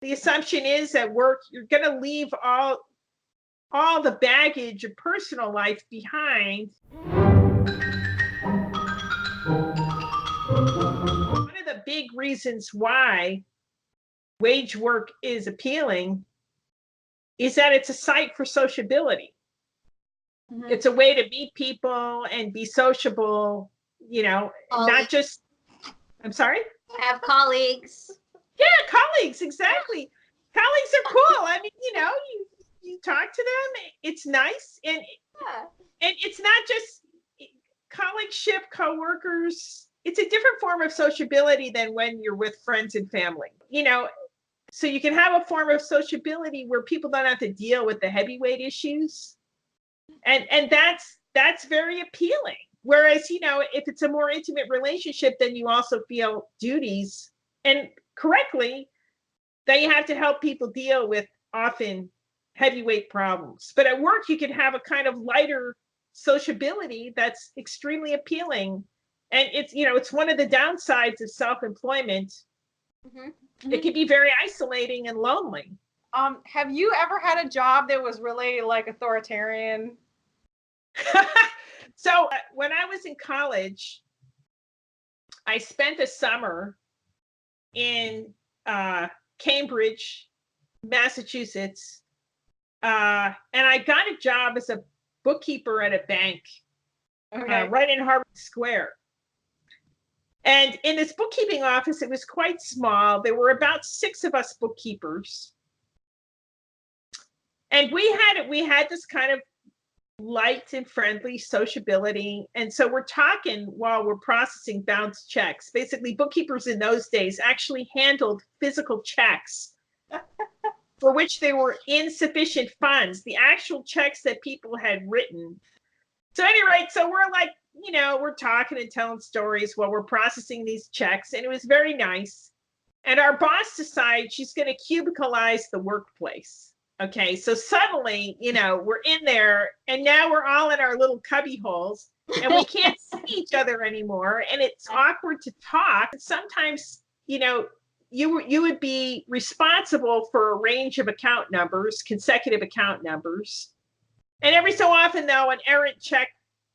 the assumption is at work, you're going to leave all the baggage of personal life behind. One of the big reasons why wage work is appealing is that it's a site for sociability. Mm-hmm. It's a way to meet people and be sociable, not just, I'm sorry? Have colleagues. Yeah, colleagues, exactly. Colleagues are cool. I mean, you talk to them, it's nice. And it's not just colleagueship, coworkers. It's a different form of sociability than when you're with friends and family. So you can have a form of sociability where people don't have to deal with the heavyweight issues. And that's very appealing. Whereas, if it's a more intimate relationship, then you also feel duties, and correctly, that you have to help people deal with often heavyweight problems. But at work, you can have a kind of lighter sociability that's extremely appealing. And it's one of the downsides of self-employment. Mm-hmm. It can be very isolating and lonely. Have you ever had a job that was really like authoritarian? So when I was in college, I spent a summer in Cambridge, Massachusetts, and I got a job as a bookkeeper at a bank, right in Harvard Square. And in this bookkeeping office, it was quite small. There were about 6 of us bookkeepers. And we had this kind of light and friendly sociability. And so we're talking while we're processing bounce checks. Basically, bookkeepers in those days actually handled physical checks for which there were insufficient funds, the actual checks that people had written. So anyway, so we're like, we're talking and telling stories while we're processing these checks. And it was very nice. And our boss decides she's going to cubicleize the workplace. Okay, so suddenly, we're in there, and now we're all in our little cubby holes, and we can't see each other anymore, and it's awkward to talk. Sometimes, you would be responsible for a range of account numbers, consecutive account numbers, and every so often, though, an errant check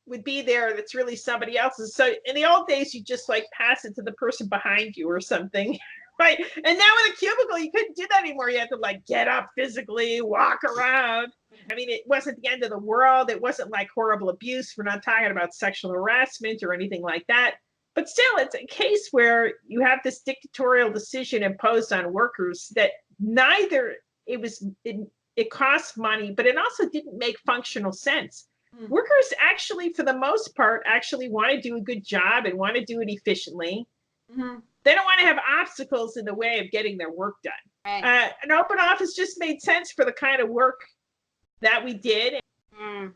would be there that's really somebody else's. So in the old days, you just pass it to the person behind you or something. Right. And now in a cubicle, you couldn't do that anymore. You had to get up physically, walk around. I mean, it wasn't the end of the world. It wasn't like horrible abuse. We're not talking about sexual harassment or anything like that. But still, it's a case where you have this dictatorial decision imposed on workers that neither it costs money, but it also didn't make functional sense. Mm-hmm. Workers actually, for the most part, actually want to do a good job and want to do it efficiently. Mm-hmm. They don't want to have obstacles in the way of getting their work done. Right. An open office just made sense for the kind of work that we did.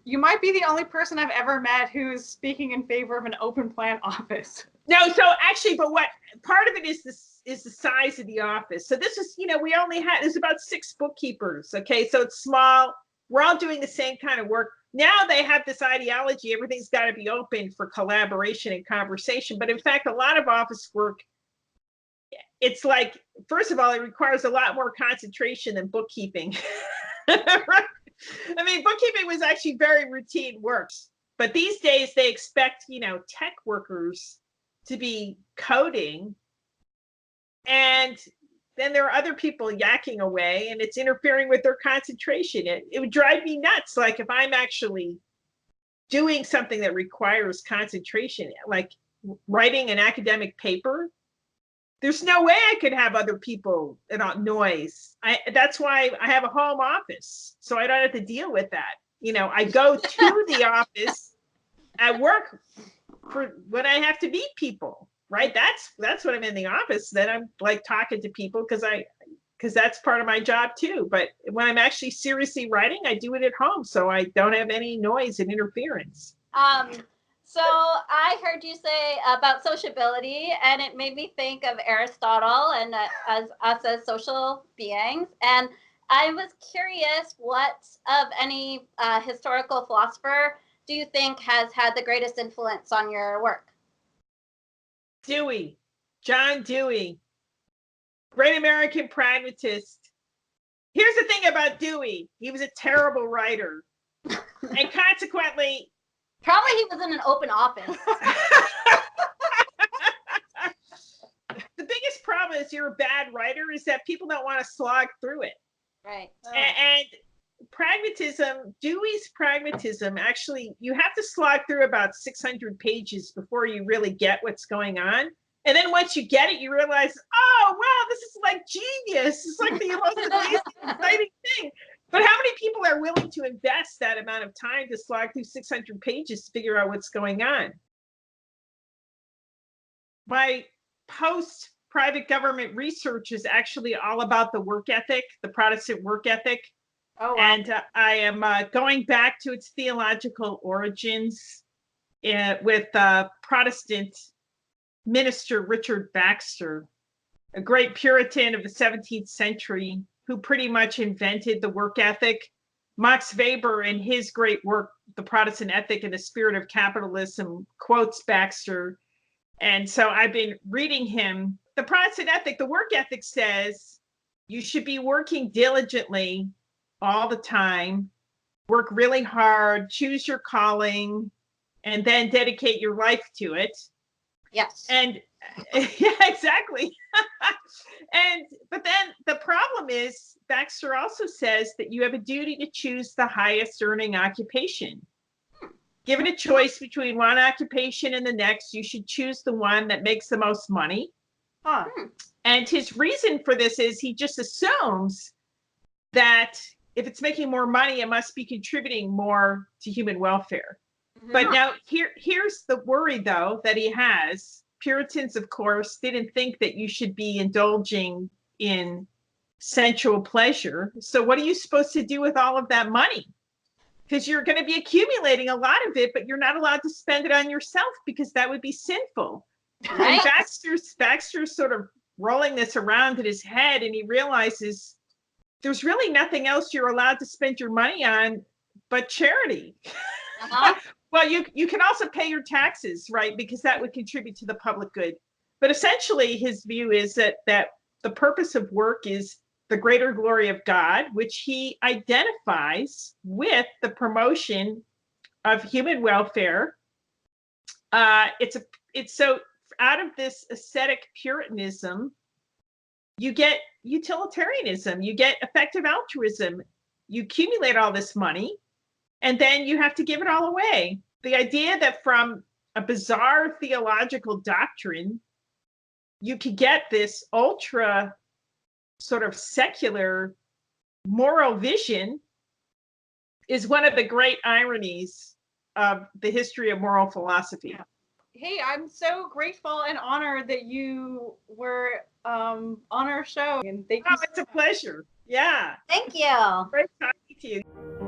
You might be the only person I've ever met who's speaking in favor of an open plan office. No, so actually, but what part of it is the size of the office. So this is, there's about 6 bookkeepers. Okay, so it's small. We're all doing the same kind of work. Now they have this ideology, everything's got to be open for collaboration and conversation. But in fact, a lot of office work, it's first of all, it requires a lot more concentration than bookkeeping. Right? I mean, bookkeeping was actually very routine work. But these days they expect, tech workers to be coding. And then there are other people yakking away, and it's interfering with their concentration. It would drive me nuts. If I'm actually doing something that requires concentration, like writing an academic paper, there's no way I could have other people noise. That's why I have a home office, so I don't have to deal with that. I go to the office at work for when I have to meet people. Right? That's when I'm in the office. Then I'm talking to people because that's part of my job too. But when I'm actually seriously writing, I do it at home, so I don't have any noise and interference. So I heard you say about sociability, and it made me think of Aristotle and as us as social beings. And I was curious, what of any historical philosopher do you think has had the greatest influence on your work? John Dewey, great American pragmatist. Here's the thing about Dewey. He was a terrible writer. And consequently, Probably he was in an open office. the biggest problem is you're a bad writer is that people don't want to slog through it. Right. And pragmatism, Dewey's pragmatism, actually, you have to slog through about 600 pages before you really get what's going on. And then once you get it, you realize, oh, wow, this is like genius. It's like the most amazing, exciting thing. But how many people are willing to invest that amount of time to slog through 600 pages to figure out what's going on? My post-private government research is actually all about the work ethic, the Protestant work ethic. Oh, wow. And I am going back to its theological origins with Protestant minister Richard Baxter, a great Puritan of the 17th century who pretty much invented the work ethic. Max Weber, in his great work, The Protestant Ethic and the Spirit of Capitalism, quotes Baxter. And so I've been reading him. The Protestant ethic, the work ethic says you should be working diligently all the time, work really hard, choose your calling, and then dedicate your life to it. Yes. And yeah, exactly. But then the problem is Baxter also says that you have a duty to choose the highest earning occupation. Given a choice between one occupation and the next, you should choose the one that makes the most money. And his reason for this is he just assumes that if it's making more money, it must be contributing more to human welfare. But now here's the worry, though, that he has. Puritans, of course, didn't think that you should be indulging in sensual pleasure. So what are you supposed to do with all of that money? Because you're going to be accumulating a lot of it, but you're not allowed to spend it on yourself because that would be sinful. Right? And Baxter's sort of rolling this around in his head, and he realizes there's really nothing else you're allowed to spend your money on but charity. Well, you can also pay your taxes, right? Because that would contribute to the public good. But essentially, his view is that the purpose of work is the greater glory of God, which he identifies with the promotion of human welfare. It's so out of this ascetic Puritanism, you get utilitarianism, you get effective altruism, you accumulate all this money, and then you have to give it all away. The idea that from a bizarre theological doctrine, you could get this ultra sort of secular moral vision is one of the great ironies of the history of moral philosophy. Hey, I'm so grateful and honored that you were on our show. And thank you. It's a pleasure. Yeah. Thank you. Great talking to you.